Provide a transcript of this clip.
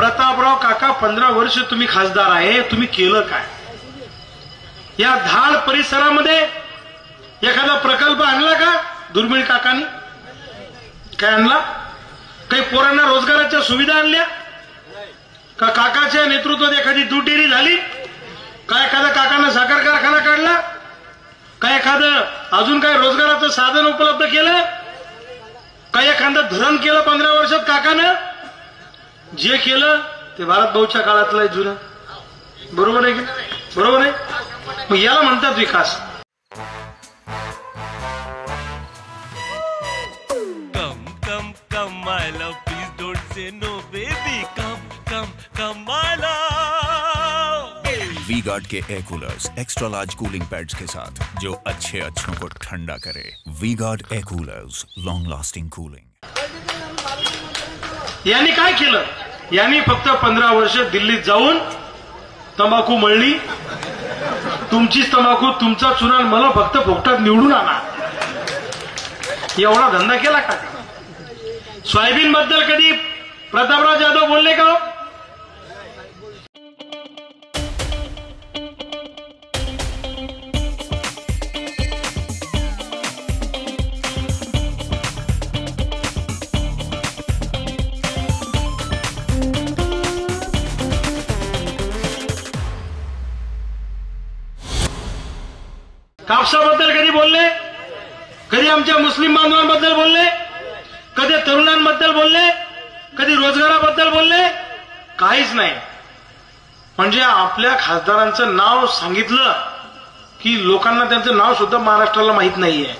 प्रतापराव काका 15 वर्ष तुम्ही खासदार आहे, तुम्ही केलं काय? या धाड परिसरामध्ये एखादा प्रकल्प आणला का दुर्मिळ काकांनी? काय आणला? काही पोरांना रोजगाराच्या सुविधा आणल्या का? काकाच्या नेतृत्वात एखादी दूध डेअरी झाली का? एखादा काकांना साखर कारखाना काढला का? एखादं अजून काय रोजगाराचं साधन उपलब्ध केलं का? एखादं धरण केलं 15 वर्षात काकानं? जे केलं ते भारत भाऊच्या काळातलं जुनं. बरोबर आहे की? बरोबर आहे. मग याला म्हणतात विकास. Come come come my love please don't say no baby come come come my love. V-Guard के air coolers extra large cooling pads के साथ जो अच्छों को ठंडा करे. V-Guard air coolers, long lasting cooling. यांनी काय केलं? यांनी फक्त 15 वर्ष दिल्लीत जाऊन तंबाखू मळली. तुमचीच तंबाखू, तुमचा चुना, मला फक्त फोकटात निवडून आणा, एवढा धंदा केला का? सोयाबीन बद्दल कधी प्रतापराव जाधव बोलले का? कापसाबद्दल कधी बोलले? कधी आमच्या मुस्लिम बांधवांबद्दल बोलले? कधी तरुणांबद्दल बोलले? कधी रोजगाराबद्दल बोलले? काहीच नाही. म्हणजे आपल्या खासदारांचं नाव सांगितलं की लोकांना त्यांचं नाव सुद्धा महाराष्ट्राला माहित नाहीये.